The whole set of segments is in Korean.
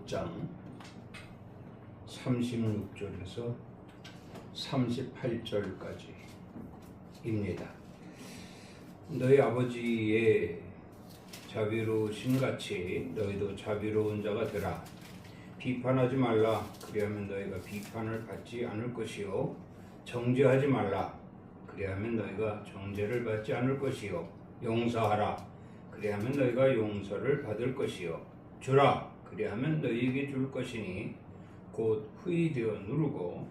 6장 36절에서 38절까지입니다. 너희 아버지의 자비로우신 같이 너희도 자비로운 자가 되라. 비판하지 말라. 그리하면 너희가 비판을 받지 않을 것이요. 정죄하지 말라. 그리하면 너희가 정죄를 받지 않을 것이요. 용서하라. 그리하면 너희가 용서를 받을 것이요. 주라. 그리하면 너희에게 줄 것이니 곧 후히 되어 누르고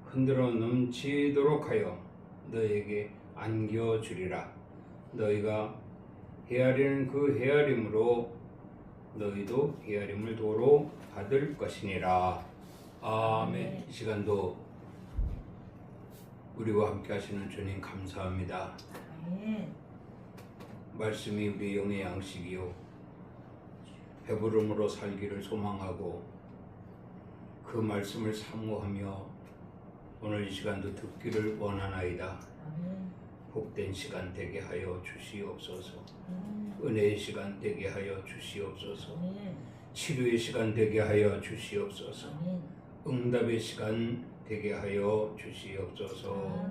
흔들어 넘치도록 하여 너희에게 안겨주리라. 너희가 헤아리는 그 헤아림으로 너희도 헤아림을 도로 받을 것이니라. 아멘. 이 시간도 우리와 함께 하시는 주님 감사합니다. 말씀이 우리 영의 양식이요 배부름으로 살기를 소망하고 그 말씀을 사모하며 오늘 이 시간도 듣기를 원하나이다. 복된 시간 되게 하여 주시옵소서. 은혜의 시간 되게 하여 주시옵소서. 치료의 시간 되게 하여 주시옵소서. 응답의 시간 되게 하여 주시옵소서.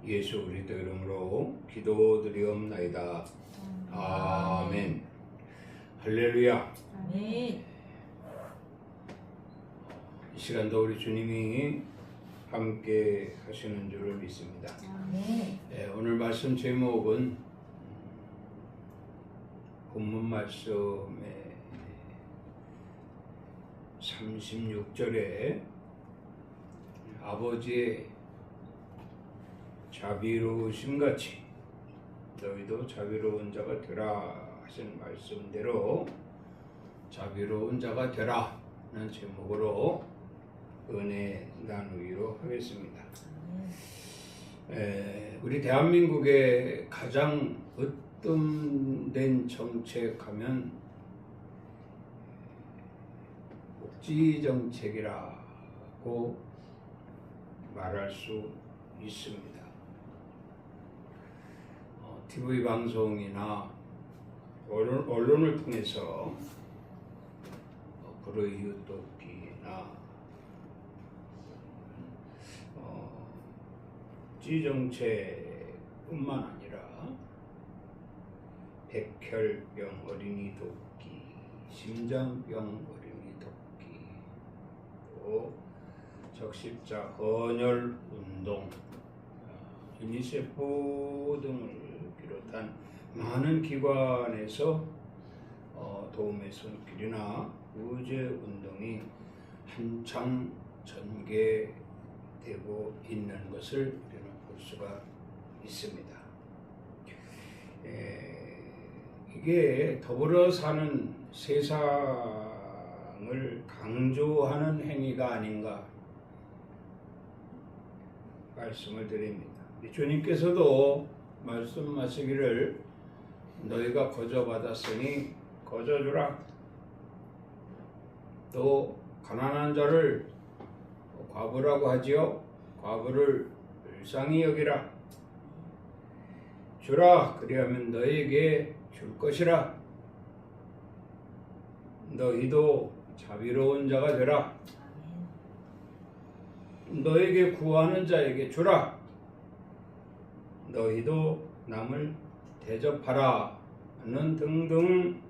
예수 그리스도 이름으로 기도드리옵나이다. 아멘. 할렐루야. 아멘. 이 시간도 우리 주님이 함께 하시는 줄을 믿습니다. 아멘. 오늘 말씀 제목은 본문 말씀의 36절에 아버지의 자비로우심 같이 너희도 자비로운 자가 되라 하신 말씀대로 자비로운 자가 되라 는 제목으로 은혜 나누기로 하겠습니다. 우리 대한민국의 가장 으뜸된 정책하면 복지 정책이라고 말할 수 있습니다. TV 방송이나 언론을 통해서 불의 유도피나 복지 정책뿐만 아니라 백혈병 어린이 돕기, 심장병 어린이 돕기, 또 적십자 헌혈 운동, 유니세프 등을 비롯한 많은 기관에서 도움의 손길이나 구제 운동이 한창 전개되고 있는 것을 우리는 볼 수가 있습니다. 이게 더불어 사는 세상을 강조하는 행위가 아닌가 말씀을 드립니다. 주님께서도 말씀하시기를 너희가 거저 받았으니 거저 주라. 또 가난한 자를 과부라고 하지요. 과부를 불쌍히 여기라. 주라. 그리하면 너희에게 줄 것이라. 너희도 자비로운 자가 되라. 너에게 구하는 자에게 주라. 너희도 남을 대접하라. 는 등등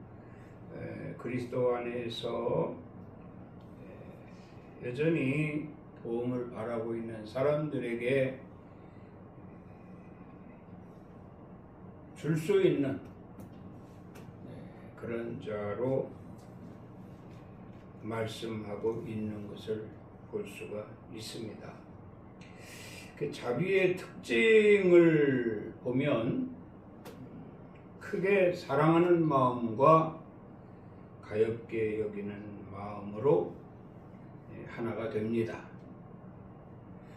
그리스도 안에서 여전히 도움을 바라고 있는 사람들에게 줄 수 있는 그런 자로 말씀하고 있는 것을 볼 수가 있습니다. 그 자비의 특징을 보면 크게 사랑하는 마음과 가엾게 여기는 마음으로 하나가 됩니다.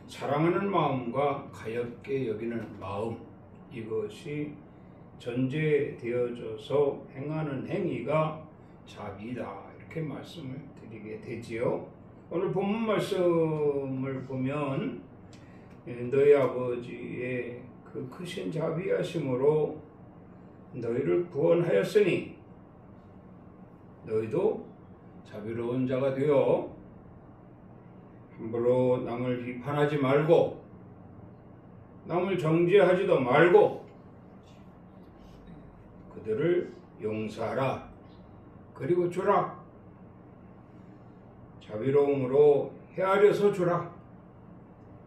사랑하는 마음과 가엾게 여기는 마음, 이것이 전제되어져서 행하는 행위가 자비다, 이렇게 말씀을 드리게 되지요. 오늘 본문 말씀을 보면 너희 아버지의 그 크신 자비하심으로 너희를 구원하였으니 너희도 자비로운 자가 되어 함부로 남을 비판하지 말고 남을 정죄하지도 말고 그들을 용서하라. 그리고 주라. 자비로움으로 헤아려서 주라.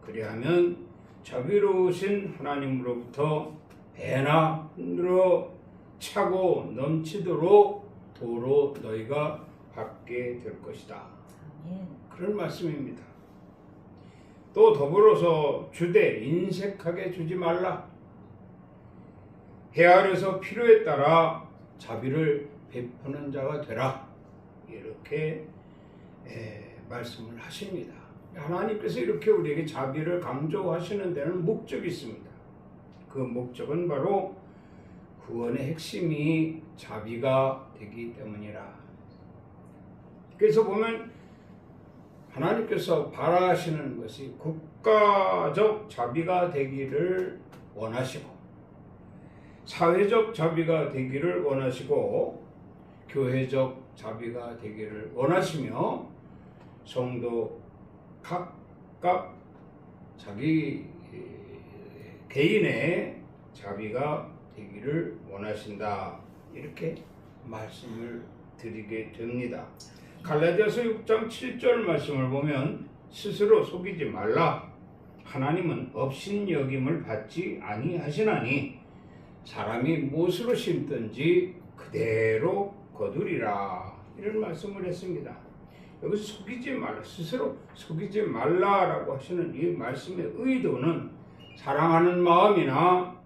그리하면 자비로우신 하나님으로부터 배나 흔들어 차고 넘치도록 도로 너희가 받게 될 것이다. 그런 말씀입니다. 또 더불어서 주되 인색하게 주지 말라. 헤아려서 필요에 따라 자비를 베푸는 자가 되라. 이렇게 말씀을 하십니다. 하나님께서 이렇게 우리에게 자비를 강조하시는 데는 목적이 있습니다. 그 목적은 바로 구원의 핵심이 자비가 되기 때문이라. 그래서 보면 하나님께서 바라시는 것이 국가적 자비가 되기를 원하시고 사회적 자비가 되기를 원하시고 교회적 자비가 되기를 원하시며 성도 각각 자기 개인의 자비가 되기를 원하신다. 이렇게 말씀을 드리게 됩니다. 갈라디아서 6장 7절 말씀을 보면 스스로 속이지 말라. 하나님은 업신여김을 받지 아니하시나니 사람이 무엇으로 심든지 그대로 거두리라. 이런 말씀을 했습니다. 여기서 속이지 말라, 스스로 속이지 말라라고 하시는 이 말씀의 의도는 사랑하는 마음이나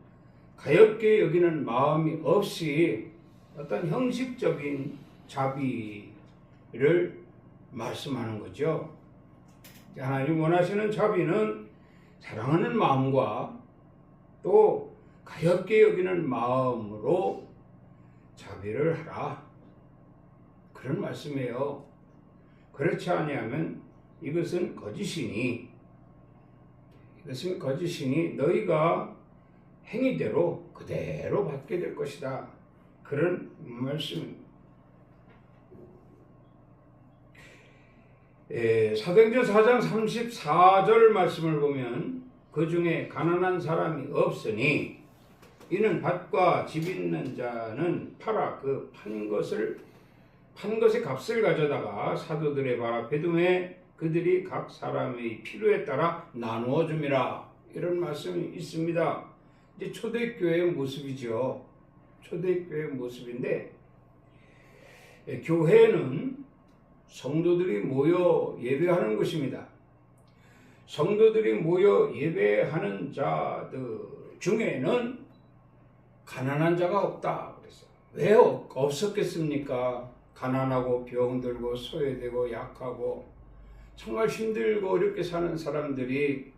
가엾게 여기는 마음이 없이 어떤 형식적인 자비를 말씀하는 거죠. 하나님 원하시는 자비는 사랑하는 마음과 또 가엾게 여기는 마음으로 자비를 하라. 그런 말씀이에요. 그렇지 아니하면 이것은 거짓이니 너희가 행위대로 그대로 받게 될 것이다. 그런 말씀입니다. 사도행전 4장 34절 말씀을 보면 그 중에 가난한 사람이 없으니 이는 밭과 집 있는 자는 팔아 그 판 것의 값을 가져다가 사도들의 발 앞에 두매 그들이 각 사람의 필요에 따라 나누어 줌이라. 이런 말씀이 있습니다. 이제 초대교회의 모습이죠. 초대교회의 모습인데 교회는 성도들이 모여 예배하는 것입니다. 성도들이 모여 예배하는 자들 중에는 가난한 자가 없다. 그래서 왜 없었겠습니까? 가난하고 병들고 소외되고 약하고 정말 힘들고 어렵게 사는 사람들이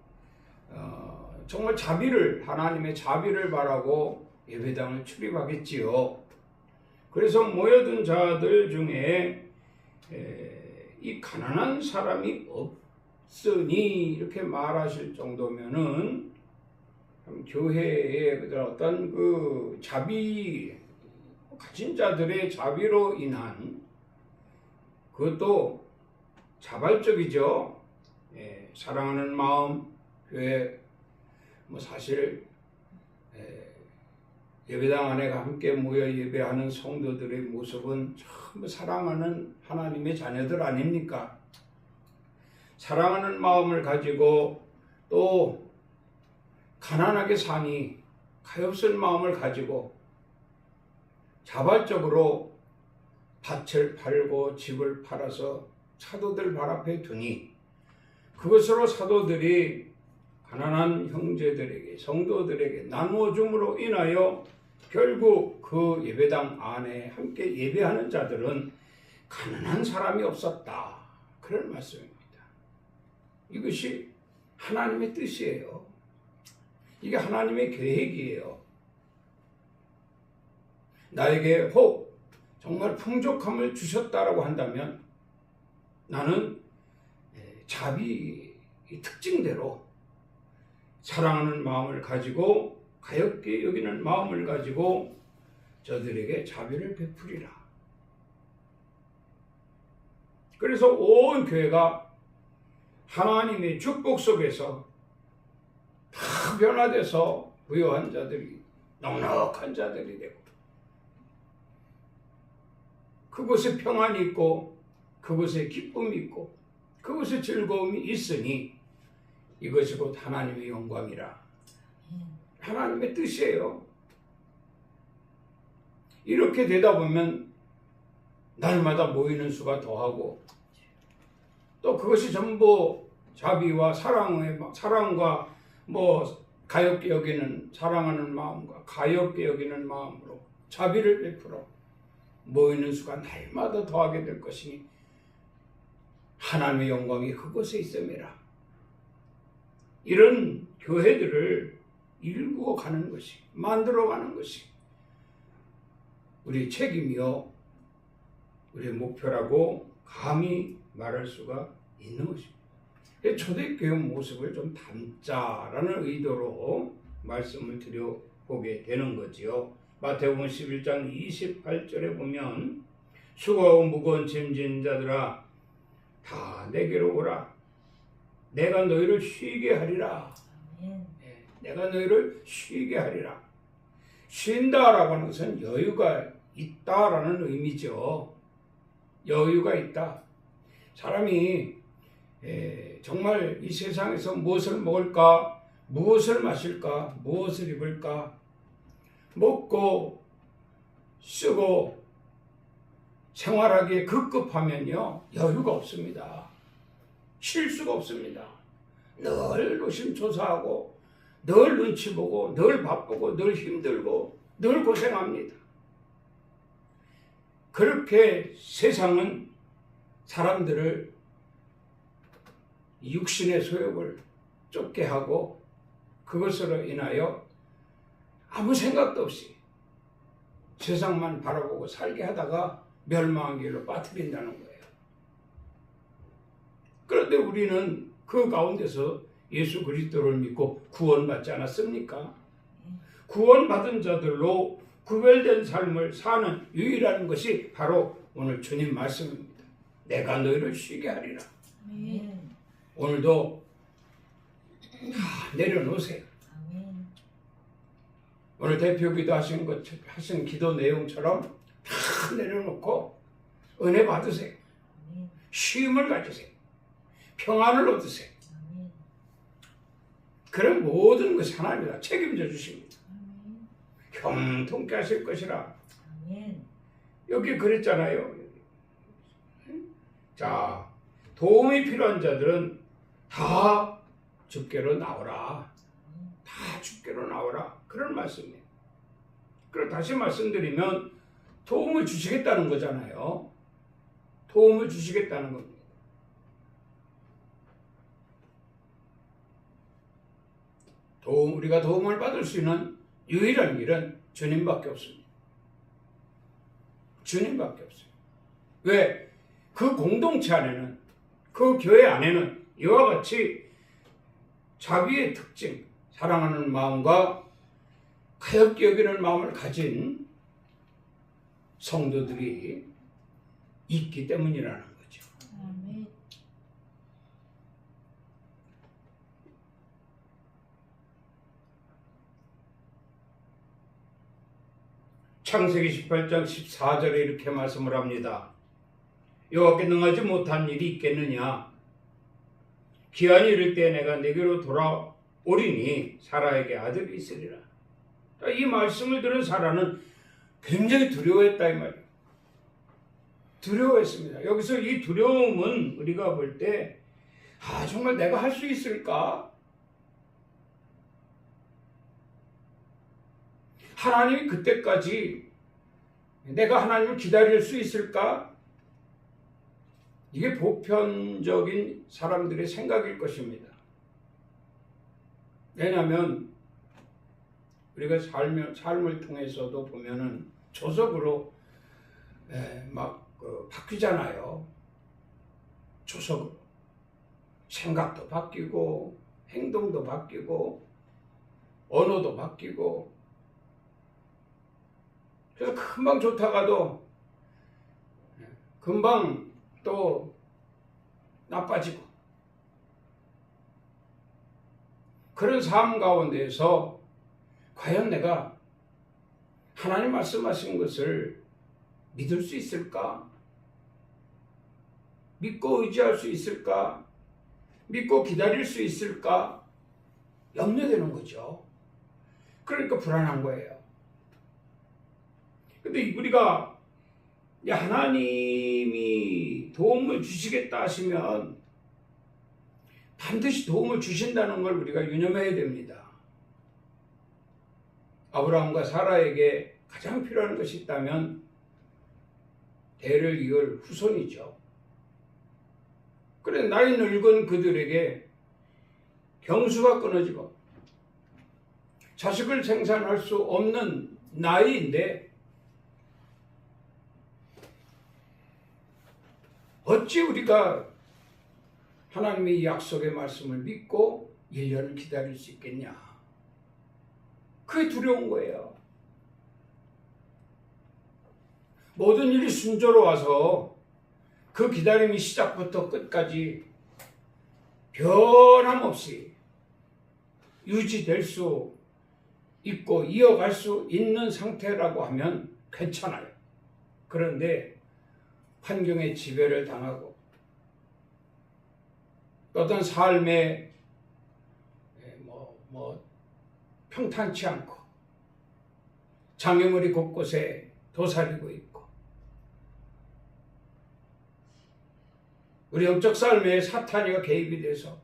정말 하나님의 자비를 바라고 예배당을 출입하겠지요. 그래서 모여든 자들 중에 이 가난한 사람이 없으니 이렇게 말하실 정도면은 교회의 어떤 그 자비 가진 자들의 자비로 인한 그것도 자발적이죠. 사랑하는 마음, 교회 사실 예배당 안에 함께 모여 예배하는 성도들의 모습은 전부 사랑하는 하나님의 자녀들 아닙니까? 사랑하는 마음을 가지고 또 가난하게 사니 가엾은 마음을 가지고 자발적으로 밭을 팔고 집을 팔아서 사도들 발 앞에 두니 그것으로 사도들이 가난한 형제들에게 성도들에게 나누어 줌으로 인하여 결국 그 예배당 안에 함께 예배하는 자들은 가난한 사람이 없었다. 그런 말씀입니다. 이것이 하나님의 뜻이에요. 이게 하나님의 계획이에요. 나에게 혹 정말 풍족함을 주셨다라고 한다면 나는 자비의 특징대로 사랑하는 마음을 가지고 가엾게 여기는 마음을 가지고 저들에게 자비를 베풀이라. 그래서 온 교회가 하나님의 축복 속에서 다 변화돼서 부유한 자들이 넉넉한 자들이 되고 그곳에 평안이 있고 그곳에 기쁨이 있고 그곳에 즐거움이 있으니 이것이 곧 하나님의 영광이라. 하나님의 뜻이에요. 이렇게 되다 보면 날마다 모이는 수가 더하고 또 그것이 전부 자비와 사랑과 가엾게 여기는 사랑하는 마음과 가엾게 여기는 마음으로 자비를 베풀어 모이는 수가 날마다 더하게 될 것이니 하나님의 영광이 그곳에 있음이라. 이런 교회들을 일구어 가는 것이, 만들어 가는 것이 우리 책임이요 우리의 목표라고 감히 말할 수가 있는 것입니다. 초대교회 모습을 좀 담자라는 의도로 말씀을 드려보게 되는 거지요. 마태복음 11장 28절에 보면 수고하고 무거운 짐진 자들아 다 내게로 오라. 내가 너희를 쉬게 하리라. 내가 너희를 쉬게 하리라. 쉰다라고 하는 것은 여유가 있다라는 의미죠. 여유가 있다. 사람이 정말 이 세상에서 무엇을 먹을까, 무엇을 마실까, 무엇을 입을까, 먹고 쓰고 생활하기에 급급하면요 여유가 없습니다. 쉴 수가 없습니다. 늘 노심초사하고 늘 눈치 보고 늘 바쁘고 늘 힘들고 늘 고생합니다. 그렇게 세상은 사람들을 육신의 소욕을 쫓게 하고 그것으로 인하여 아무 생각도 없이 세상만 바라보고 살게 하다가 멸망의 길로 빠뜨린다는 거예요. 그런데 우리는 그 가운데서 예수 그리스도를 믿고 구원받지 않았습니까? 구원받은 자들로 구별된 삶을 사는 유일한 것이 바로 오늘 주님 말씀입니다. 내가 너희를 쉬게 하리라. 오늘도 다 내려놓으세요. 오늘 대표기도 하신 기도 내용처럼 다 내려놓고 은혜 받으세요. 쉼을 가지세요. 평안을 얻으세요. 그런 모든 것이 하나님이 다 책임져 주십니다. 형통케 하실 것이라. 여기 그랬잖아요. 자, 도움이 필요한 자들은 다 주께로 나오라. 다 주께로 나오라. 그런 말씀이에요. 그리고 다시 말씀드리면 도움을 주시겠다는 거잖아요. 도움을 주시겠다는 겁니다. 우리가 도움을 받을 수 있는 유일한 길은 주님밖에 없습니다. 주님밖에 없어요. 왜? 그 공동체 안에는, 그 교회 안에는 이와 같이 자비의 특징, 사랑하는 마음과 가엾게 여기는 마음을 가진 성도들이 있기 때문이라는 거죠. 창세기 18장 14절에 이렇게 말씀을 합니다. 여호와께 능하지 못한 일이 있겠느냐? 기한이 이를 때 내가 내게로 돌아오리니 사라에게 아들이 있으리라. 이 말씀을 들은 사라는 굉장히 두려워했다 이 말이에요. 두려워했습니다. 여기서 이 두려움은 우리가 볼 때 정말 내가 할 수 있을까? 하나님이 그때까지 내가 하나님을 기다릴 수 있을까? 이게 보편적인 사람들의 생각일 것입니다. 왜냐하면 우리가 삶을 통해서도 보면은 조석으로 바뀌잖아요. 조석으로 생각도 바뀌고 행동도 바뀌고 언어도 바뀌고 그래서 금방 좋다가도 금방 또 나빠지고 그런 삶 가운데에서 과연 내가 하나님 말씀하신 것을 믿을 수 있을까? 믿고 의지할 수 있을까? 믿고 기다릴 수 있을까? 염려되는 거죠. 그러니까 불안한 거예요. 근데 우리가 하나님이 도움을 주시겠다 하시면 반드시 도움을 주신다는 걸 우리가 유념해야 됩니다. 아브라함과 사라에게 가장 필요한 것이 있다면 대를 이을 후손이죠. 그래 나이 늙은 그들에게 경수가 끊어지고 자식을 생산할 수 없는 나이인데 어찌 우리가 하나님의 약속의 말씀을 믿고 1년을 기다릴 수 있겠냐? 그게 두려운 거예요. 모든 일이 순조로워서 그 기다림이 시작부터 끝까지 변함없이 유지될 수 있고 이어갈 수 있는 상태라고 하면 괜찮아요. 그런데 환경의 지배를 당하고 어떤 삶에 평탄치 않고 장애물이 곳곳에 도사리고 있고 우리 영적 삶에 사탄이가 개입이 돼서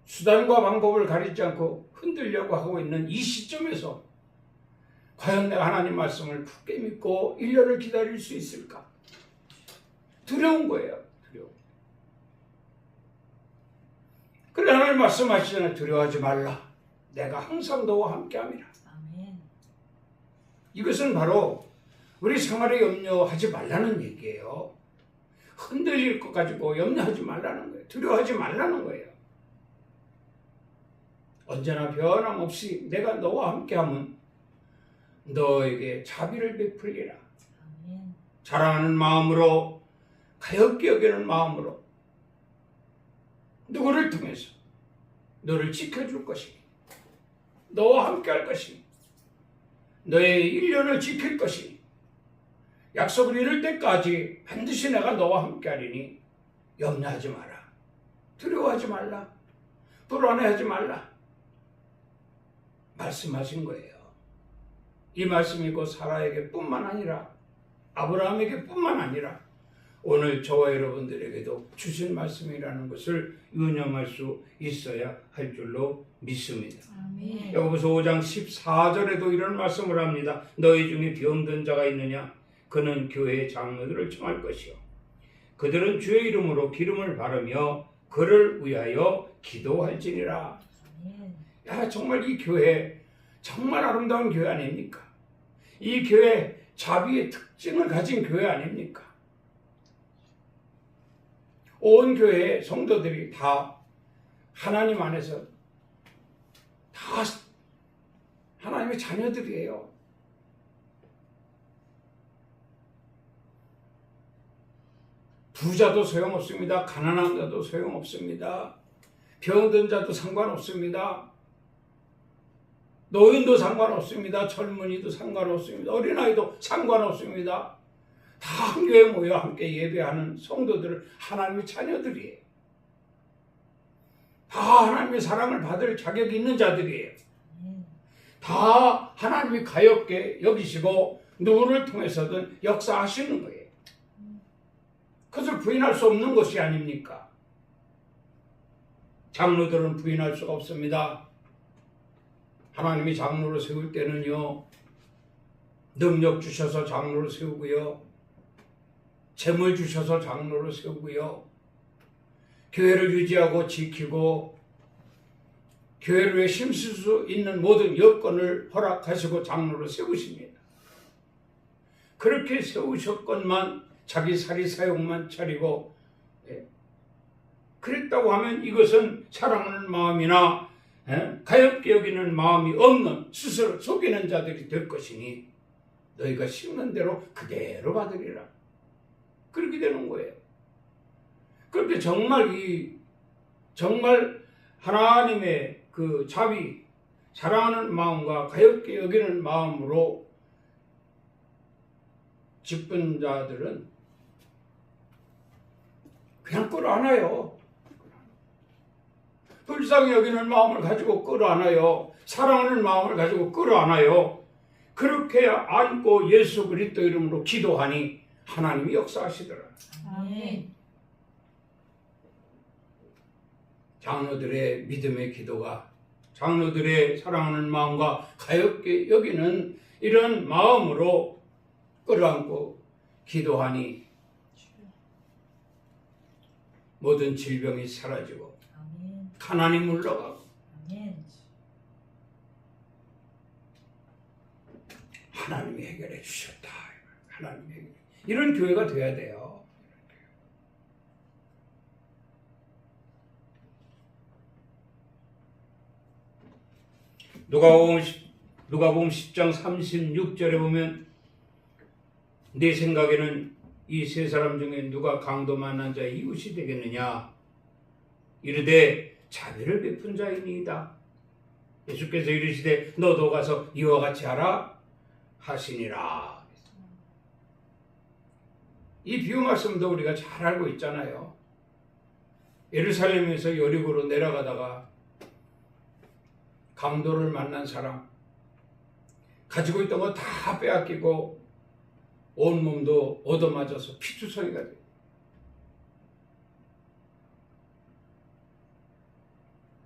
수단과 방법을 가리지 않고 흔들려고 하고 있는 이 시점에서 과연 내가 하나님 말씀을 굳게 믿고 1년을 기다릴 수 있을까? 두려운 거예요. 두려움. 그래 하나님 말씀하시잖아요. 두려워하지 말라. 내가 항상 너와 함께함이라. 아멘. 이것은 바로 우리 생활에 염려하지 말라는 얘기예요. 흔들릴 것 가지고 염려하지 말라는 거예요. 두려워하지 말라는 거예요. 언제나 변함없이 내가 너와 함께하면 너에게 자비를 베풀리라. 아멘. 사랑하는 마음으로 가엾게 여기는 마음으로 누구를 통해서 너를 지켜줄 것이니 너와 함께할 것이니 너의 1년을 지킬 것이니 약속을 이룰 때까지 반드시 내가 너와 함께하리니 염려하지 마라. 두려워하지 말라. 불안해하지 말라. 말씀하신 거예요. 이 말씀이 곧 사라에게 뿐만 아니라 아브라함에게 뿐만 아니라 오늘 저와 여러분들에게도 주신 말씀이라는 것을 유념할 수 있어야 할 줄로 믿습니다. 아멘. 야고보서 5장 14절에도 이런 말씀을 합니다. 너희 중에 병든 자가 있느냐? 그는 교회의 장로들을 청할 것이요 그들은 주의 이름으로 기름을 바르며 그를 위하여 기도할지니라. 아멘. 야, 정말 이 교회 정말 아름다운 교회 아닙니까? 이 교회 자비의 특징을 가진 교회 아닙니까? 온 교회의 성도들이 다 하나님 안에서 다 하나님의 자녀들이에요. 부자도 소용없습니다. 가난한 자도 소용없습니다. 병든 자도 상관없습니다. 노인도 상관없습니다. 젊은이도 상관없습니다. 어린아이도 상관없습니다. 다 한 교회에 모여 함께 예배하는 성도들은 하나님의 자녀들이에요. 다 하나님의 사랑을 받을 자격이 있는 자들이에요. 다 하나님이 가엾게 여기시고 누구를 통해서든 역사하시는 거예요. 그것을 부인할 수 없는 것이 아닙니까? 장로들은 부인할 수가 없습니다. 하나님이 장로를 세울 때는요, 능력 주셔서 장로를 세우고요, 재물 주셔서 장로를 세우고요, 교회를 유지하고 지키고 교회를 위해 힘쓸 수 있는 모든 여건을 허락하시고 장로를 세우십니다. 그렇게 세우셨건만 자기 사리사욕만 차리고 그랬다고 하면 이것은 사랑하는 마음이나 가엾게 여기는 마음이 없는 스스로 속이는 자들이 될 것이니 너희가 심는 대로 그대로 받으리라. 그렇게 되는 거예요. 그런데 정말 하나님의 그 자비, 사랑하는 마음과 가엾게 여기는 마음으로 직분 자들은 그냥 끌어안아요. 불쌍히 여기는 마음을 가지고 끌어안아요. 사랑하는 마음을 가지고 끌어안아요. 그렇게 안고 예수 그리스도 이름으로 기도하니 하나님이 역사하시더라. 아멘. 장로들의 믿음의 기도가, 장로들의 사랑하는 마음과 가엾게 여기는 이런 마음으로 끌어안고 기도하니 모든 질병이 사라지고 아멘. 가난이 물러가고 아멘. 하나님이 해결해 주셨다. 하나님이 해결해. 이런 교회가 돼야 돼요. 누가복음 10장 36절에 보면 내 생각에는 이 세 사람 중에 누가 강도 만난 자의 이웃이 되겠느냐? 이르되 자비를 베푼 자이니이다. 예수께서 이르시되 너도 가서 이와 같이 하라 하시니라. 이 비유 말씀도 우리가 잘 알고 있잖아요. 예루살렘에서 여리고로 내려가다가 강도를 만난 사람, 가지고 있던 거 다 빼앗기고 온몸도 얻어맞아서 피투성이가 돼.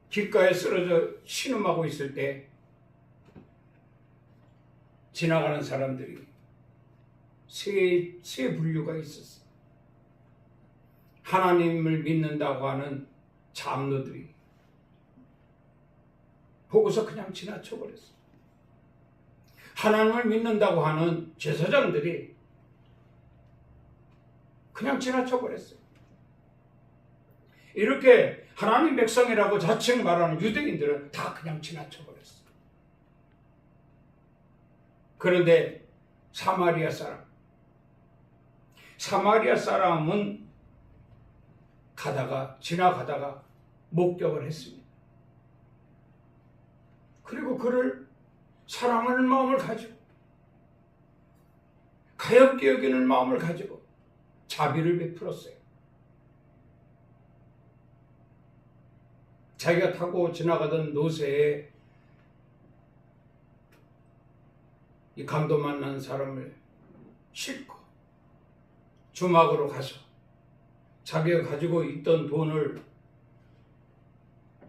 길가에 쓰러져 신음하고 있을 때 지나가는 사람들이 세 분류가 있었어. 하나님을 믿는다고 하는 장로들이 보고서 그냥 지나쳐버렸어. 하나님을 믿는다고 하는 제사장들이 그냥 지나쳐버렸어요. 이렇게 하나님 백성이라고 자칭 말하는 유대인들은 다 그냥 지나쳐버렸어요. 그런데 사마리아 사람은 지나가다가 목격을 했습니다. 그리고 그를 사랑하는 마음을 가지고 가엾게 여기는 마음을 가지고 자비를 베풀었어요. 자기가 타고 지나가던 노새에 이 강도 만난 사람을 싣고 주막으로 가서 자기가 가지고 있던 돈을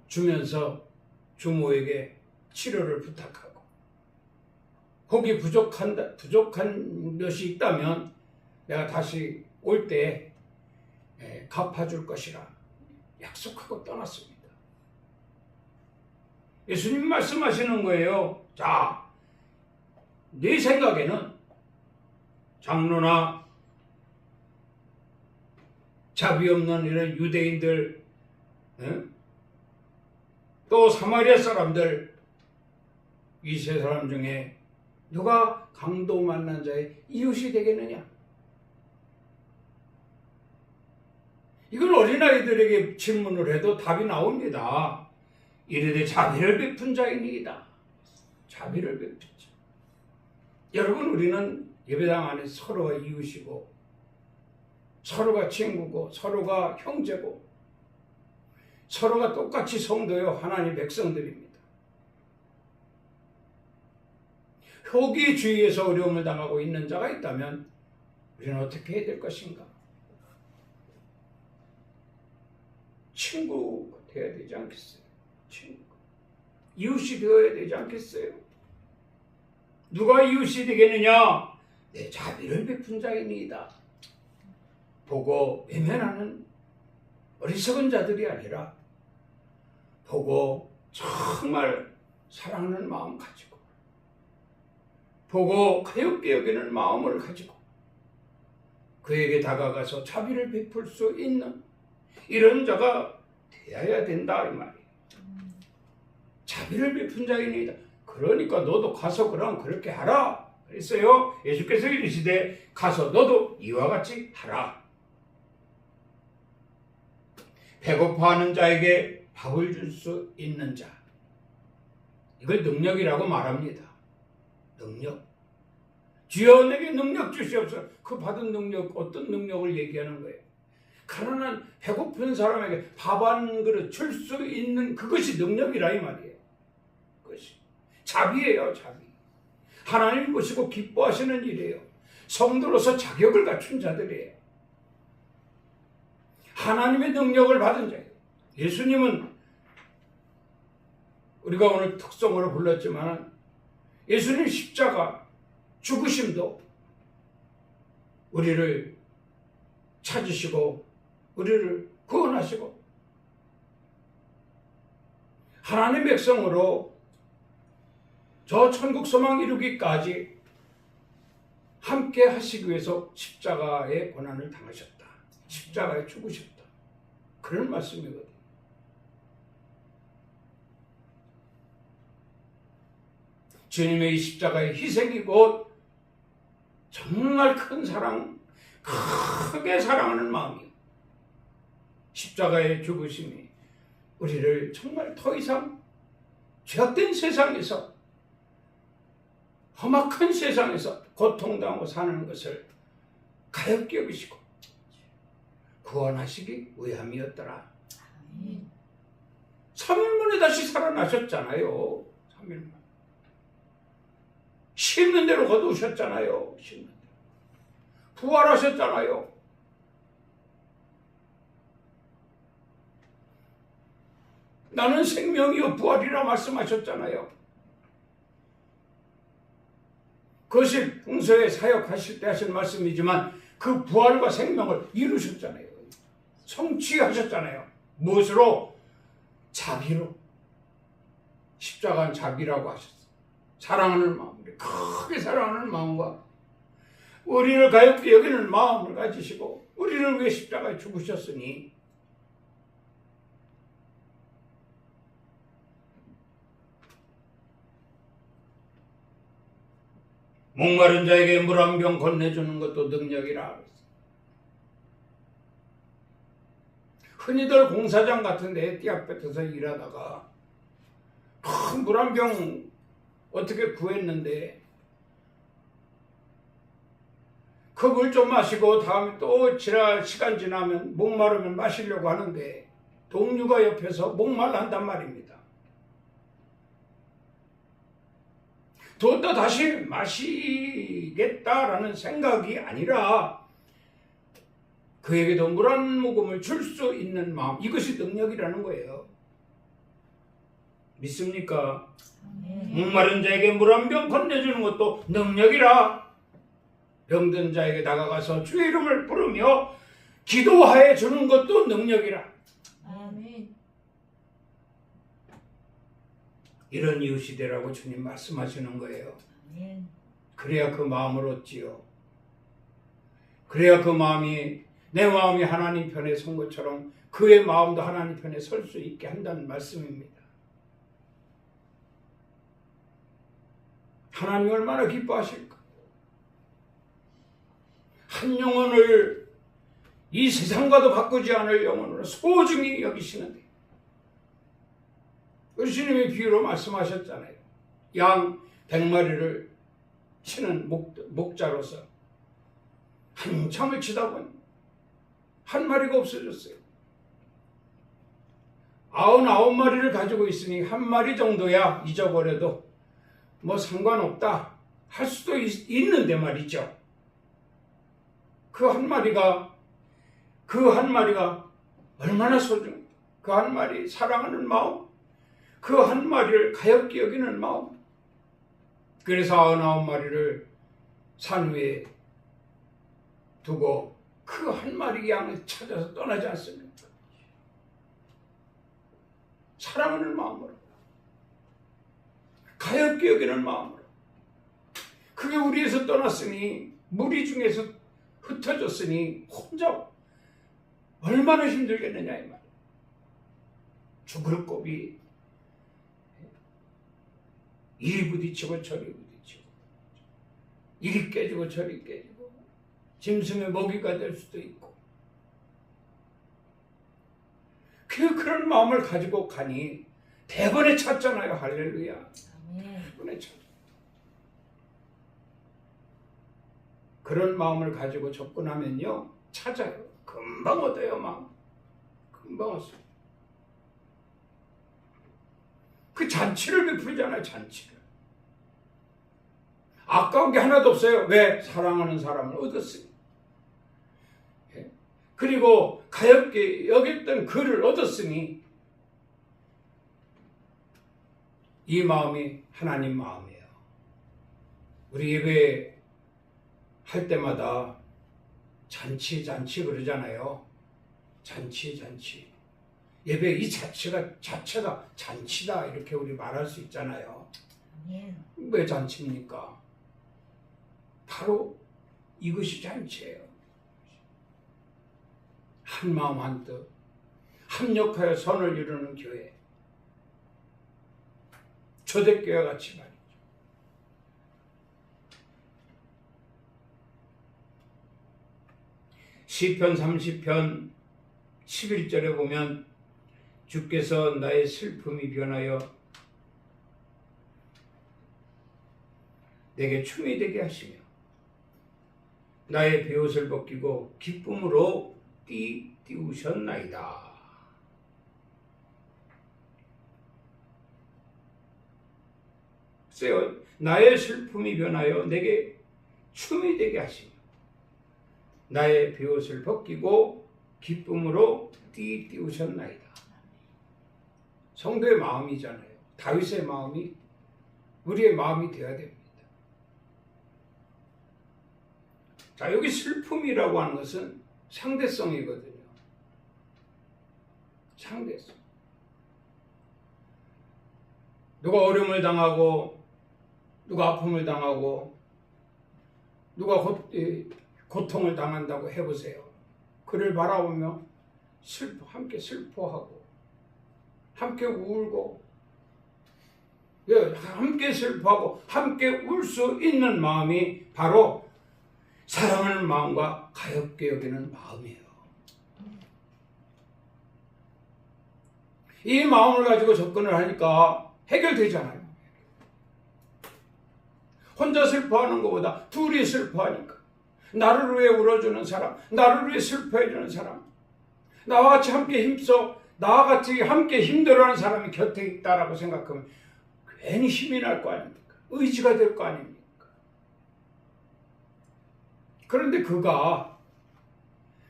주면서 주모에게 치료를 부탁하고 혹이 부족한 것이 있다면 내가 다시 올 때 갚아줄 것이라 약속하고 떠났습니다. 예수님 말씀하시는 거예요. 자, 네 생각에는 장로나 자비 없는 이런 유대인들, 또 사마리아 사람들, 이 세 사람 중에 누가 강도 만난 자의 이웃이 되겠느냐? 이건 어린아이들에게 질문을 해도 답이 나옵니다. 이르되 자비를 베푼 자이니이다. 자비를 베푼 자. 여러분, 우리는 예배당 안에 서로가 이웃이고 서로가 친구고 서로가 형제고 서로가 똑같이 성도요 하나님 백성들입니다. 효기 주의에서 어려움을 당하고 있는 자가 있다면 우리는 어떻게 해야 될 것인가? 친구가 되어야 되지 않겠어요? 친구. 이웃이 되어야 되지 않겠어요? 누가 이웃이 되겠느냐? 내 자비를 베푼 자이니이다. 보고 외면하는 어리석은 자들이 아니라 보고 정말 사랑하는 마음 가지고 보고 가엾게 여기는 마음을 가지고 그에게 다가가서 자비를 베풀 수 있는 이런 자가 되어야 된다 이 말이에요. 자비를 베푼 자이니이다. 그러니까 너도 가서 그럼 그렇게 하라 그랬어요. 예수께서 이르시되 가서 너도 이와 같이 하라. 배고파하는 자에게 밥을 줄 수 있는 자. 이걸 능력이라고 말합니다. 능력. 주여 내게 능력 주시옵소서. 그 받은 능력, 어떤 능력을 얘기하는 거예요? 가난한 배고픈 사람에게 밥 한 그릇 줄 수 있는 그것이 능력이라 이 말이에요. 그것이 자비예요. 자비. 하나님 보시고 기뻐하시는 일이에요. 성도로서 자격을 갖춘 자들이에요. 하나님의 능력을 받은 자예요. 예수님은 우리가 오늘 특성으로 불렀지만 예수님 십자가 죽으심도 우리를 찾으시고 우리를 구원하시고 하나님 백성으로 저 천국 소망 이루기까지 함께 하시기 위해서 십자가의 고난을 당하셨다. 십자가에 죽으셨다. 그런 말씀이거든요. 주님의 이 십자가의 희생이 곧 정말 큰 사랑, 크게 사랑하는 마음이에요. 십자가의 죽으심이 우리를 정말 더 이상 죄악된 세상에서, 험악한 세상에서 고통당하고 사는 것을 가엾게 여기시고 구원하시기 위함이었더라. 3일 만에 다시 살아나셨잖아요. 3일 만에. 심는 대로 거두셨잖아요. 심는 대로. 부활하셨잖아요. 나는 생명이요 부활이라 말씀하셨잖아요. 그것이 풍서에 사역하실 때 하신 말씀이지만 그 부활과 생명을 이루셨잖아요. 성취하셨잖아요. 무엇으로? 자비로. 십자가는 자비라고 하셨어요. 사랑하는 마음, 크게 사랑하는 마음과 우리를 가엾게 여기는 마음을 가지시고 우리를 위해 십자가에 죽으셨으니 목마른 자에게 물 한 병 건네주는 것도 능력이라. 흔히들 공사장 같은 데 띠아볕에서 일하다가 큰 물 한 병 어떻게 구했는데 그 물 좀 마시고 다음에 또 시간 지나면 목마르면 마시려고 하는데 동료가 옆에서 목말란단 말입니다. 또 다시 마시겠다라는 생각이 아니라 그에게도 물 한 모금을 줄 수 있는 마음, 이것이 능력이라는 거예요. 믿습니까? 목마른 자에게 물 한 병 건네주는 것도 능력이라. 병든 자에게 다가가서 주의 이름을 부르며 기도하여 주는 것도 능력이라. 아멘. 이런 이웃이 되라고 주님 말씀하시는 거예요. 아멘. 그래야 그 마음을 얻지요. 그래야 그 마음이 내 마음이 하나님 편에 선 것처럼 그의 마음도 하나님 편에 설 수 있게 한다는 말씀입니다. 하나님 얼마나 기뻐하실까? 한 영혼을 이 세상과도 바꾸지 않을 영혼으로 소중히 여기시는데 예수님이 비유로 말씀하셨잖아요. 양 100마리를 치는 목자로서 한참을 치다 보니 한 마리가 없어졌어요. 99마리를 가지고 있으니 한 마리 정도야 잊어버려도 뭐 상관없다 할 수도 있는데 말이죠. 그 한 마리가 얼마나 소중해. 그 한 마리 사랑하는 마음, 그 한 마리를 가엾게 여기는 마음. 그래서 99마리를 산 위에 두고 그 한 마리 양을 찾아서 떠나지 않습니까? 사랑하는 마음으로, 가엾게 여기는 마음으로. 그게 우리에서 떠났으니, 무리 중에서 흩어졌으니 혼자 얼마나 힘들겠느냐 이 말이에요. 죽을 곱이 이리 부딪히고 저리 부딪히고 이리 깨지고 저리 깨지고 짐승의 먹이가 될 수도 있고 그런 마음을 가지고 가니 대번에 찾잖아요. 할렐루야. 아멘. 대번에 찾. 그런 마음을 가지고 접근하면요, 찾아요. 금방 얻어요, 마음. 금방 얻어요. 그 잔치를 베풀잖아요, 잔치를. 아까운 게 하나도 없어요. 왜? 사랑하는 사람을 얻었으니. 예? 그리고 가엾게 여겼던 그를 얻었으니 이 마음이 하나님 마음이에요. 우리 예배 할 때마다 잔치 그러잖아요. 잔치. 예배 이 자체가 잔치다 이렇게 우리 말할 수 있잖아요. 아멘. 왜 잔치입니까? 바로 이것이 잔치예요. 한 마음 한 뜻, 합력하여 선을 이루는 교회. 초대교회 같이 말이죠. 시편 30편 11절에 보면 주께서 나의 슬픔이 변하여 내게 춤이 되게 하시며 나의 베옷을 벗기고 기쁨으로 띄우셨나이다. 글쎄요, 나의 슬픔이 변하여 내게 춤이 되게 하시며 나의 베옷을 벗기고 기쁨으로 띄우셨나이다. 성도의 마음이잖아요. 다윗의 마음이 우리의 마음이 되어야 됩니다. 자, 여기 슬픔이라고 하는 것은 상대성이거든요. 상대성. 누가 어려움을 당하고 누가 아픔을 당하고 누가 고통을 당한다고 해보세요. 그를 바라보며 함께 슬퍼하고 함께 울고 함께 슬퍼하고 함께 울 수 있는 마음이 바로 사랑하는 마음과 가엾게 여기는 마음이에요. 이 마음을 가지고 접근을 하니까 해결되잖아요. 혼자 슬퍼하는 것보다 둘이 슬퍼하니까 나를 위해 울어주는 사람, 나를 위해 슬퍼해주는 사람, 나와 같이 함께 나와 같이 함께 힘들어하는 사람이 곁에 있다라고 생각하면 괜히 힘이 날 거 아닙니까? 의지가 될 거 아닙니까? 그런데 그가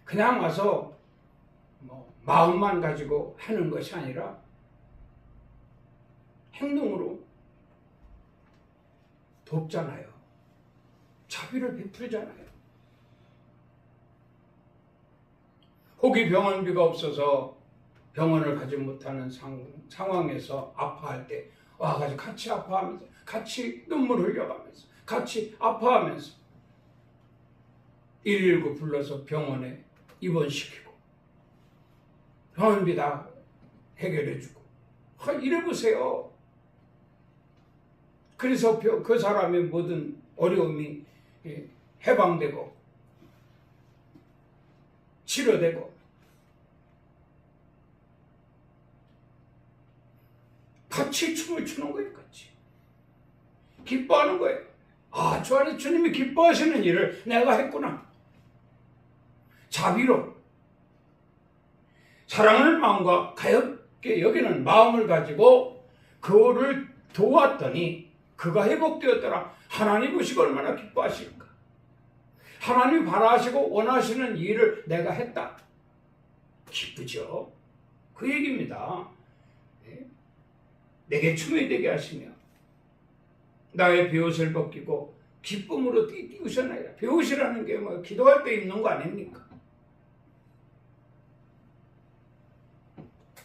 그냥 와서 마음만 가지고 하는 것이 아니라 행동으로 돕잖아요. 자비를 베풀잖아요. 혹이 병원비가 없어서 병원을 가지 못하는 상황에서 아파할 때 와가지고 같이 아파하면서 같이 눈물 흘려가면서 같이 아파하면서 119 불러서 병원에 입원시키고 병원비 다 해결해주고 이래보세요. 그래서 그 사람의 모든 어려움이 해방되고 치료되고 같이 춤을 추는 거예요. 같이 기뻐하는 거예요. 아, 저 안에 주님이 기뻐하시는 일을 내가 했구나. 자비로 사랑하는 마음과 가엾게 여기는 마음을 가지고 그를 도왔더니 그가 회복되었더라. 하나님 보시고 얼마나 기뻐하실까. 하나님이 바라시고 원하시는 일을 내가 했다. 기쁘죠? 그 얘기입니다. 내게 춤이 되게 하시며 나의 베옷을 벗기고 기쁨으로 띄우셨나이다. 베옷이라는 게 기도할 때 입는 거 아닙니까?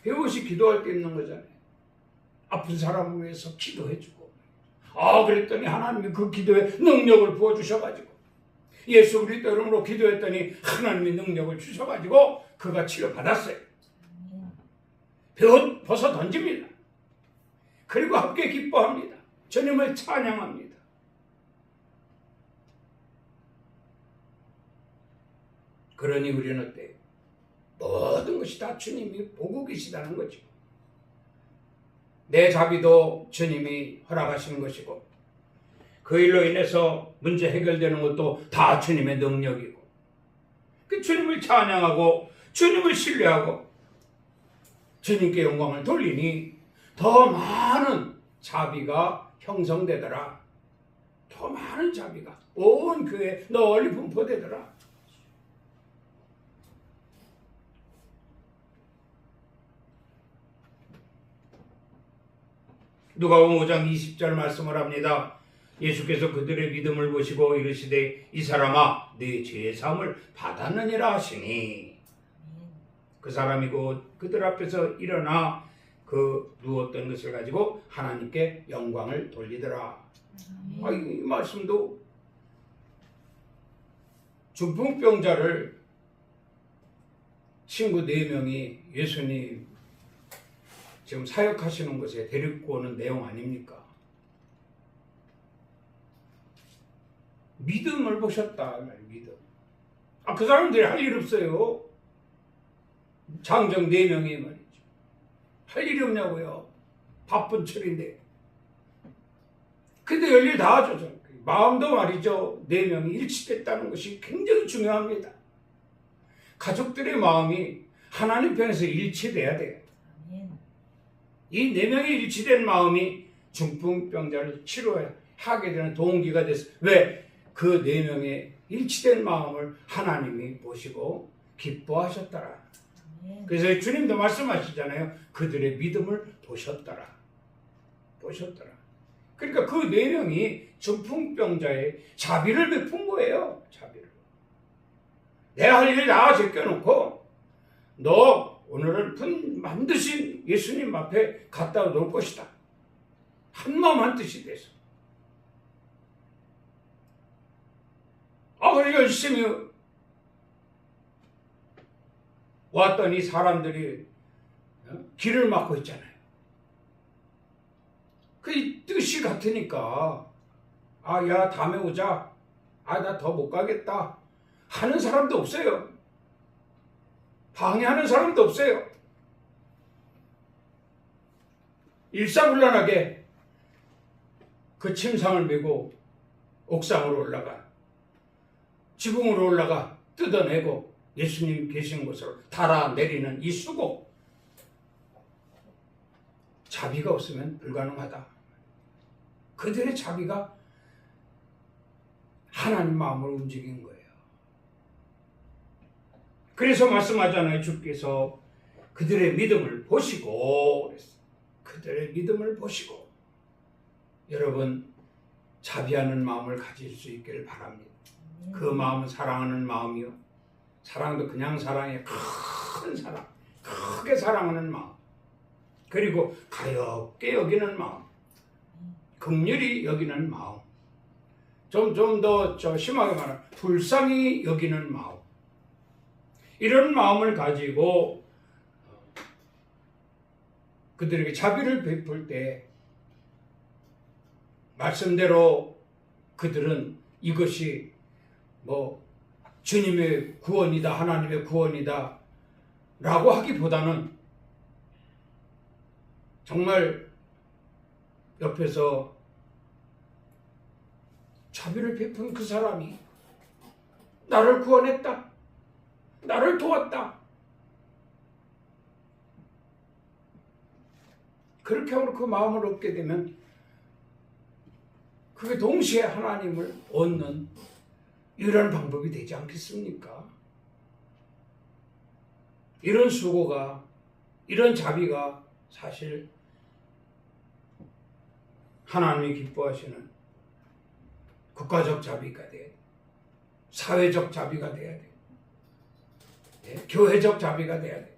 베옷이 기도할 때 입는 거잖아요. 아픈 사람을 위해서 기도해주고 그랬더니 하나님이 그 기도에 능력을 부어주셔가지고 예수 그리스도 이름으로 기도했더니 하나님이 능력을 주셔가지고 그가 치료받았어요. 베옷 벗어 던집니다. 그리고 함께 기뻐합니다. 주님을 찬양합니다. 그러니 우리는 어때요? 모든 것이 다 주님이 보고 계시다는 거죠. 내 자비도 주님이 허락하시는 것이고 그 일로 인해서 문제 해결되는 것도 다 주님의 능력이고 그 주님을 찬양하고 주님을 신뢰하고 주님께 영광을 돌리니 더 많은 자비가 형성되더라. 더 많은 자비가 온 교회에 널리 분포되더라. 누가복음 5장 20절 말씀을 합니다. 예수께서 그들의 믿음을 보시고 이르시되 이 사람아 네 죄의 사함을 받았느니라 하시니 그 사람이 곧 그들 앞에서 일어나 그 누웠던 것을 가지고 하나님께 영광을 돌리더라. 이 말씀도 중풍병자를 친구 4명이 예수님 지금 사역하시는 곳에 데리고 오는 내용 아닙니까? 믿음을 보셨다. 믿음. 그 사람들이 할 일 없어요. 장정 4명이 말이죠. 할 일이 없냐고요. 바쁜 철인데. 근데 열일 다 하죠. 마음도 말이죠. 4명이 일치됐다는 것이 굉장히 중요합니다. 가족들의 마음이 하나님 편에서 일치돼야 돼요. 이 4명이 일치된 마음이 중풍병자를 치료하게 되는 동기가 됐어요. 왜? 그 4명의 일치된 마음을 하나님이 보시고 기뻐하셨더라. 그래서 주님도 말씀하시잖아요. 그들의 믿음을 보셨더라. 보셨더라. 그러니까 그 4명이 중풍병자의 자비를 베푼 거예요. 자비를. 내가 할 일을 다 제껴놓고 너 오늘은 반드시 예수님 앞에 갖다 놓을 것이다. 한마음 한뜻이 돼서. 그래 열심히 왔더니 사람들이 길을 막고 있잖아요. 그 뜻이 같으니까 야 다음에 오자. 나 더 못 가겠다. 하는 사람도 없어요. 방해하는 사람도 없어요. 일사불란하게 그 침상을 메고 옥상으로 올라가 지붕으로 올라가 뜯어내고 예수님 계신 곳으로 달아내리는 이 수고. 자비가 없으면 불가능하다. 그들의 자비가 하나님 마음을 움직인 거예요. 그래서 말씀하잖아요. 주께서 그들의 믿음을 보시고 그랬어요. 그들의 믿음을 보시고. 여러분 자비하는 마음을 가질 수 있기를 바랍니다. 그 마음은 사랑하는 마음이요. 사랑도 그냥 사랑이에요. 큰 사랑, 크게 사랑하는 마음. 그리고 가볍게 여기는 마음, 긍휼히 여기는 마음. 좀 더 심하게 말하면 불쌍히 여기는 마음. 이런 마음을 가지고 그들에게 자비를 베풀 때 말씀대로 그들은 이것이 주님의 구원이다, 하나님의 구원이다 라고 하기보다는 정말 옆에서 자비를 베푼 그 사람이 나를 구원했다, 나를 도왔다, 그렇게 하고 그 마음을 얻게 되면 그게 동시에 하나님을 얻는 이런 방법이 되지 않겠습니까? 이런 수고가, 이런 자비가 사실 하나님이 기뻐하시는 국가적 자비가 돼야 돼. 사회적 자비가 돼야 돼. 교회적 자비가 돼야 돼.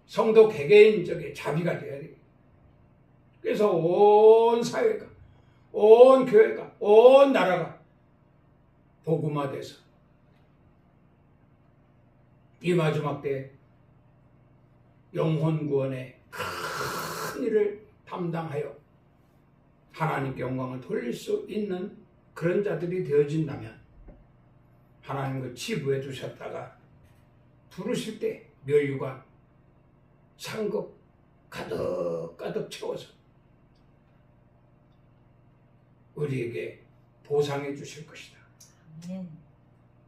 성도 개개인적인 자비가 돼야 돼. 그래서 온 사회가, 온 교회가, 온 나라가 복음화돼서 이 마지막 때 영혼 구원의 큰 일을 담당하여 하나님께 영광을 돌릴 수 있는 그런 자들이 되어진다면 하나님을 치부해 두셨다가 부르실 때 멸류관, 상급 가득 채워서 우리에게 보상해 주실 것이다. 아멘.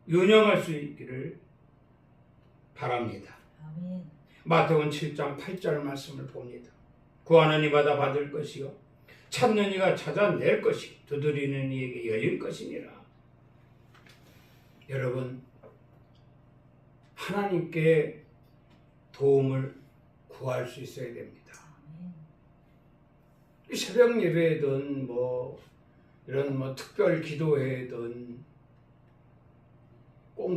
유념할 수 있기를 바랍니다. 아멘. 마태복음 7장 8절 말씀을 봅니다. 구하는 이마다 받을 것이요 찾는 이가 찾아낼 것이 두드리는 이에게 열릴 것이니라. 여러분, 하나님께 도움을 구할 수 있어야 됩니다. 아멘. 새벽 예배든 이런 특별 기도회든 꼭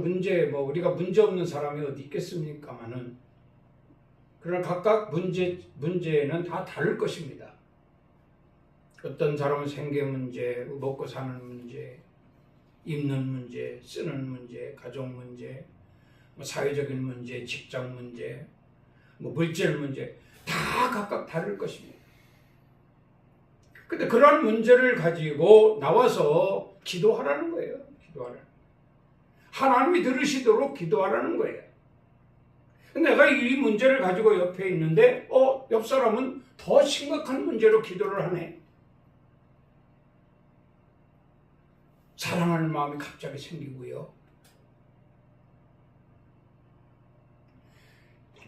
우리가 문제 없는 사람이 어디 있겠습니까마는 그러나 각각 문제는 다 다를 것입니다. 어떤 사람은 생계 문제, 먹고 사는 문제, 입는 문제, 쓰는 문제, 가족 문제, 사회적인 문제, 직장 문제, 물질 문제 다 각각 다를 것입니다. 근데 그런 문제를 가지고 나와서 기도하라는 거예요. 기도하라는. 하나님이 들으시도록 기도하라는 거예요. 내가 이 문제를 가지고 옆에 있는데 옆 사람은 더 심각한 문제로 기도를 하네. 사랑하는 마음이 갑자기 생기고요.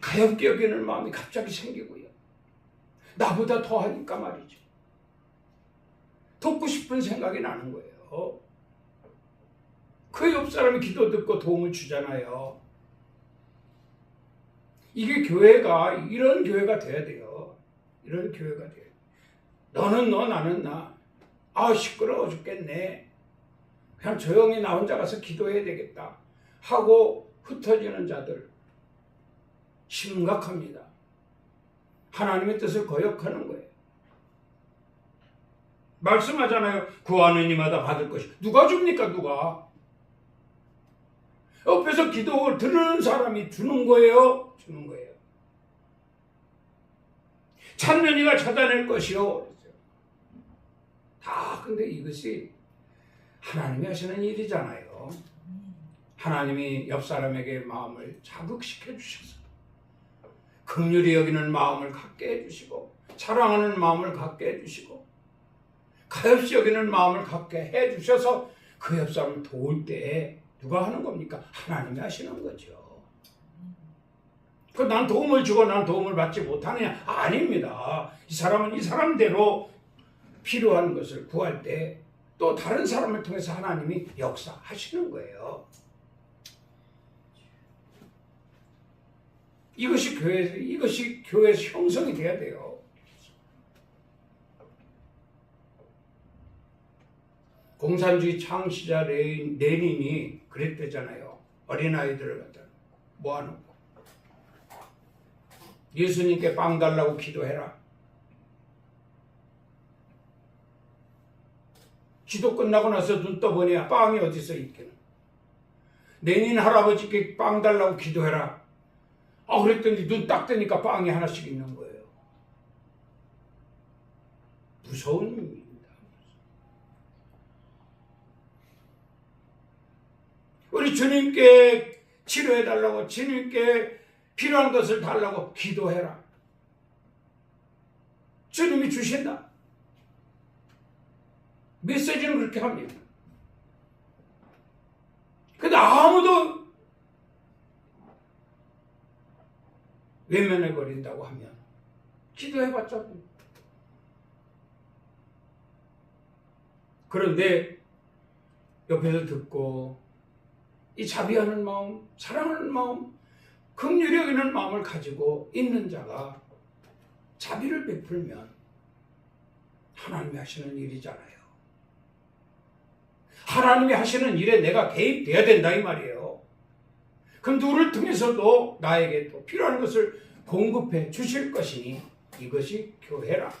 가엾게 여기는 마음이 갑자기 생기고요. 나보다 더 하니까 말이죠. 돕고 싶은 생각이 나는 거예요. 그 옆 사람이 기도 듣고 도움을 주잖아요. 이게 교회가 이런 교회가 돼야 돼요. 이런 교회가 돼요. 너는 너, 나는 나. 시끄러워 죽겠네. 그냥 조용히 나 혼자 가서 기도해야 되겠다 하고 흩어지는 자들 심각합니다. 하나님의 뜻을 거역하는 거예요. 말씀하잖아요. 구하는 이마다 받을 것이. 누가 줍니까? 누가? 옆에서 기도 들으는 사람이 주는 거예요? 주는 거예요. 찾는 이가 찾아낼 것이요. 다 근데 이것이 하나님이 하시는 일이잖아요. 하나님이 옆 사람에게 마음을 자극시켜 주셔서 긍휼히 여기는 마음을 갖게 해주시고 사랑하는 마음을 갖게 해주시고 가엾이 여기는 마음을 갖게 해주셔서 그 옆 사람을 도울 때 누가 하는 겁니까? 하나님이 하시는 거죠. 난 도움을 주고 난 도움을 받지 못하느냐? 아닙니다. 이 사람은 이 사람대로 필요한 것을 구할 때 또 다른 사람을 통해서 하나님이 역사하시는 거예요. 이것이 교회에서 형성이 돼야 돼요. 공산주의 창시자 레닌이 그랬대잖아요. 어린아이들을 갖다 모아놓고 예수님께 빵 달라고 기도해라. 기도 끝나고 나서 눈 떠보니 빵이 어디서 있기는. 레닌 할아버지께 빵 달라고 기도해라. 그랬더니 눈 딱 뜨니까 빵이 하나씩 있는 거예요. 무서운 일입니다. 우리 주님께 치료해달라고, 주님께 필요한 것을 달라고 기도해라. 주님이 주신다. 메시지는 그렇게 합니다. 근데 아무도 외면해버린다고 하면 기도해봤자. 그런데 옆에서 듣고 이 자비하는 마음, 사랑하는 마음, 긍휼히 여기는 마음을 가지고 있는 자가 자비를 베풀면 하나님이 하시는 일이잖아요. 하나님이 하시는 일에 내가 개입돼야 된다 이 말이에요. 그럼 누구를 통해서도 나에게 또 필요한 것을 공급해 주실 것이니 이것이 교회라.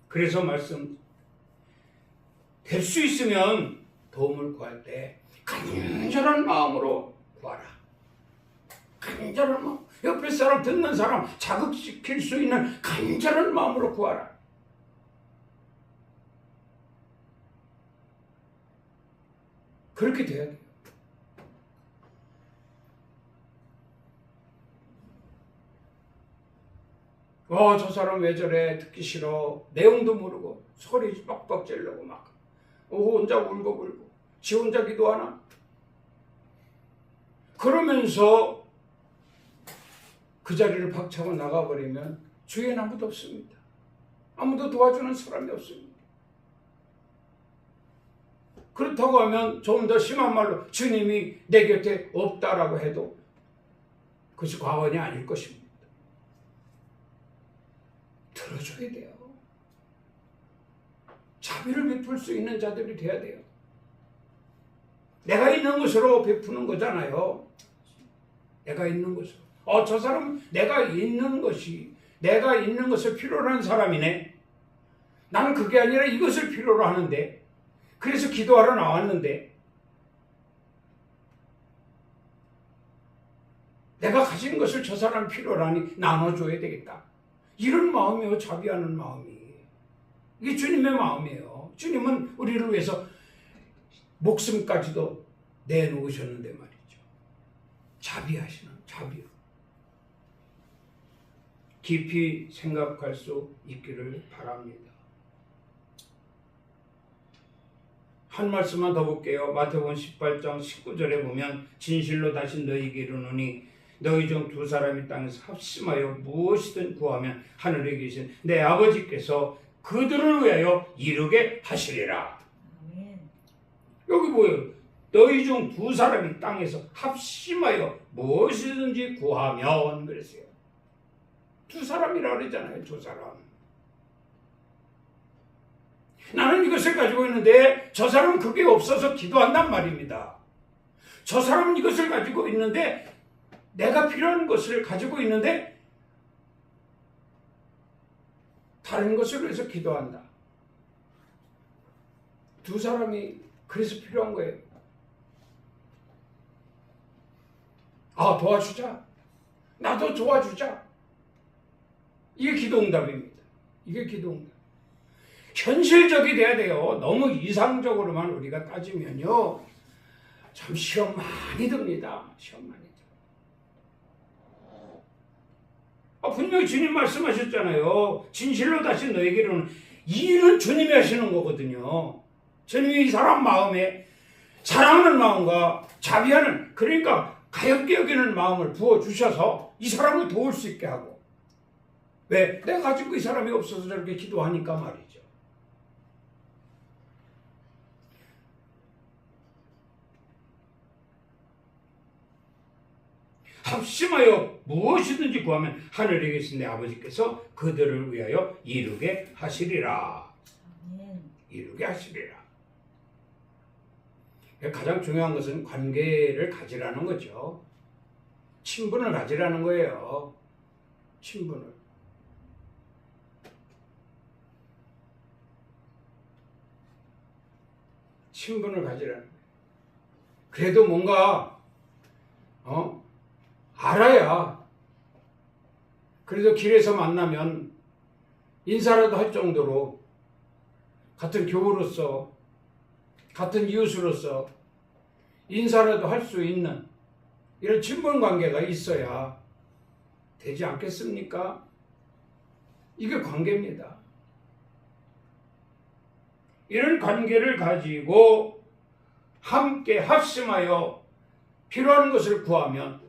그래서 될 수 있으면 도움을 구할 때 간절한 마음으로 구하라. 간절한 마음. 옆에 사람 듣는 사람 자극시킬 수 있는 간절한 마음으로 구하라. 그렇게 돼야 돼요. 저 사람 왜 저래? 듣기 싫어. 내용도 모르고 소리 뻑뻑 지르고 막 혼자 울고 지 혼자 기도하나? 그러면서 그 자리를 박차고 나가버리면 주위엔 아무도 없습니다. 아무도 도와주는 사람이 없습니다. 그렇다고 하면 좀 더 심한 말로 주님이 내 곁에 없다라고 해도 그것이 과언이 아닐 것입니다. 들어줘야 돼요. 자비를 베풀 수 있는 자들이 돼야 돼요. 내가 있는 것으로 베푸는 거잖아요. 내가 있는 것으로. 저 사람 내가 있는 것을 필요로 하는 사람이네. 나는 그게 아니라 이것을 필요로 하는데, 그래서 기도하러 나왔는데, 내가 가진 것을 저 사람 필요로 하니 나눠줘야 되겠다. 이런 마음이요, 자비하는 마음이. 이게 주님의 마음이에요. 주님은 우리를 위해서 목숨까지도 내놓으셨는데 말이죠. 자비하시는 자비로. 깊이 생각할 수 있기를 바랍니다. 한 말씀만 더 볼게요. 마태복음 18장 19절에 보면 진실로 다시 너희에게 이르노니 너희 중 두 사람이 땅에서 합심하여 무엇이든 구하면 하늘에 계신 내 아버지께서 그들을 위하여 이루게 하시리라. 아멘. 여기 뭐예요? 너희 중 두 사람이 땅에서 합심하여 무엇이든지 구하면 그랬어요. 두 사람이라 그러잖아요. 두 사람. 나는 이것을 가지고 있는데 저 사람은 그게 없어서 기도한단 말입니다. 저 사람은 이것을 가지고 있는데 내가 필요한 것을 가지고 있는데 다른 것을 위해서 기도한다. 두 사람이 그래서 필요한 거예요. 도와주자. 나도 도와주자. 이게 기도응답입니다. 이게 기도응답. 현실적이 돼야 돼요. 너무 이상적으로만 우리가 따지면요. 참 시험 많이 듭니다. 시험 많이 듭니다. 분명히 주님 말씀하셨잖아요. 진실로 다시 너에게 이르는 이 일은 주님이 하시는 거거든요. 주님이 이 사람 마음에 사랑하는 마음과 자비하는, 그러니까 가엽게 여기는 마음을 부어주셔서 이 사람을 도울 수 있게 하고. 왜? 내가 가지고 이 사람이 없어서 저렇게 기도하니까 말이죠. 합심하여 무엇이든지 구하면 하늘에 계신 내 아버지께서 그들을 위하여 이루게 하시리라. 아멘. 이루게 하시리라. 가장 중요한 것은 관계를 가지라는 거죠. 친분을 가지라는 거예요. 친분을. 친분을 가지라는 거예요. 그래도 뭔가 알아야, 그래도 길에서 만나면 인사라도 할 정도로 같은 교우로서, 같은 이웃으로서 인사라도 할 수 있는 이런 친분 관계가 있어야 되지 않겠습니까? 이게 관계입니다. 이런 관계를 가지고 함께 합심하여 필요한 것을 구하면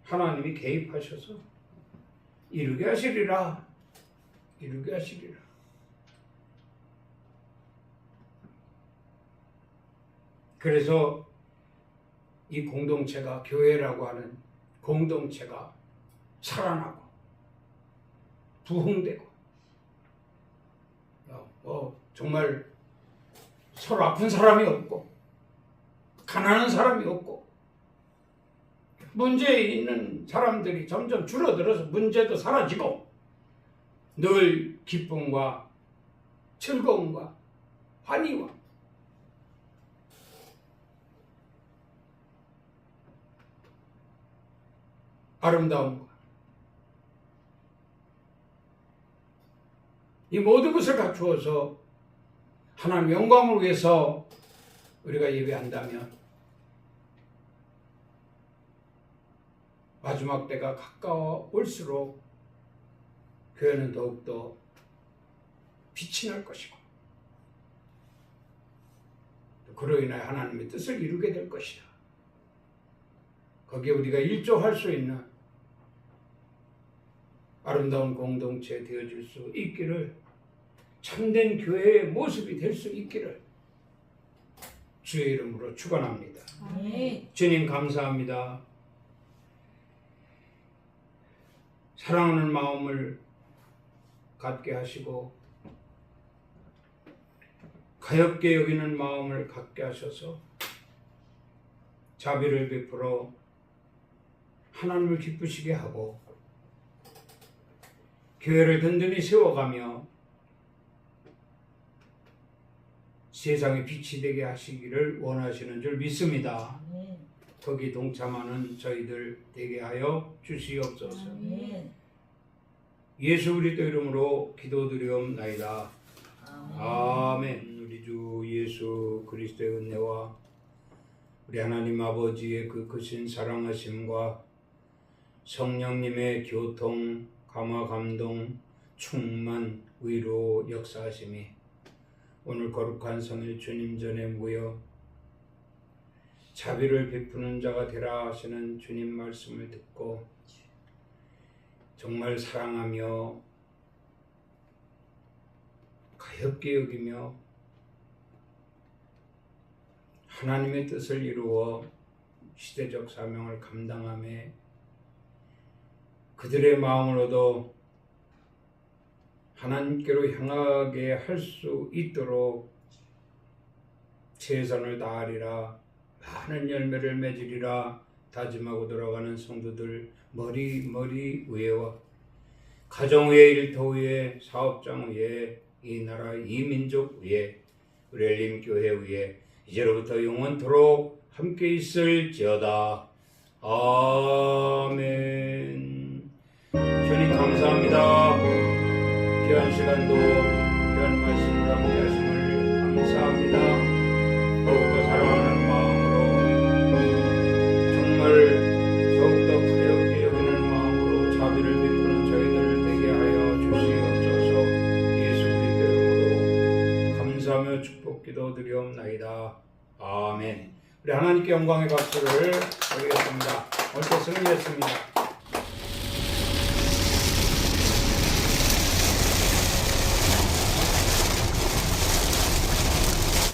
하나님이 개입하셔서 이루게 하시리라. 이루게 하시리라. 그래서 이 공동체가, 교회라고 하는 공동체가 살아나고 부흥되고 정말 서로 아픈 사람이 없고 가난한 사람이 없고 문제에 있는 사람들이 점점 줄어들어서 문제도 사라지고 늘 기쁨과 즐거움과 환희와 아름다움과 이 모든 것을 갖추어서 하나님 영광을 위해서 우리가 예배한다면 마지막 때가 가까워 올수록 교회는 더욱더 빛이 날 것이고 그로 인하여 하나님의 뜻을 이루게 될 것이다. 거기에 우리가 일조할 수 있는 아름다운 공동체 되어질 수 있기를, 참된 교회의 모습이 될 수 있기를 주의 이름으로 축원합니다. 아멘. 주님 감사합니다. 사랑하는 마음을 갖게 하시고 가엾게 여기는 마음을 갖게 하셔서 자비를 베풀어 하나님을 기쁘시게 하고 교회를 든든히 세워가며 세상의 빛이 되게 하시기를 원하시는 줄 믿습니다. 아멘. 거기 동참하는 저희들 되게 하여 주시옵소서. 아멘. 예수 그리스도 이름으로 기도드리옵나이다. 아멘. 아멘. 우리 주 예수 그리스도의 은혜와 우리 하나님 아버지의 그 크신 사랑하심과 성령님의 교통, 감화, 감동, 충만, 위로, 역사하심이 오늘 거룩한 성일 주님 전에 모여 자비를 베푸는 자가 되라 하시는 주님 말씀을 듣고 정말 사랑하며 가엾게 여기며 하나님의 뜻을 이루어 시대적 사명을 감당하며 그들의 마음으로도 하나님께로 향하게 할 수 있도록 최선을 다하리라, 많은 열매를 맺으리라 다짐하고 돌아가는 성도들 머리 위에와 가정 위에, 일터 위에, 사업장 위에, 이 나라 이 민족 위에, 우리 엘림교회 위에 이제로부터 영원토록 함께 있을지어다. 아멘. 주님 감사합니다. 귀한 시간도 귀한 말씀을 함께 하심을 감사합니다. 더욱더 사랑하는 마음으로 정말 더욱더 가볍게 여기는 마음으로 자비를 베푸는 저희들 되게 하여 주시옵소서. 예수 그리스도 이름으로 감사하며 축복 기도드리옵나이다. 아멘. 우리 하나님께 영광의 박수를 드리겠습니다. 오늘 또 승리했습니다.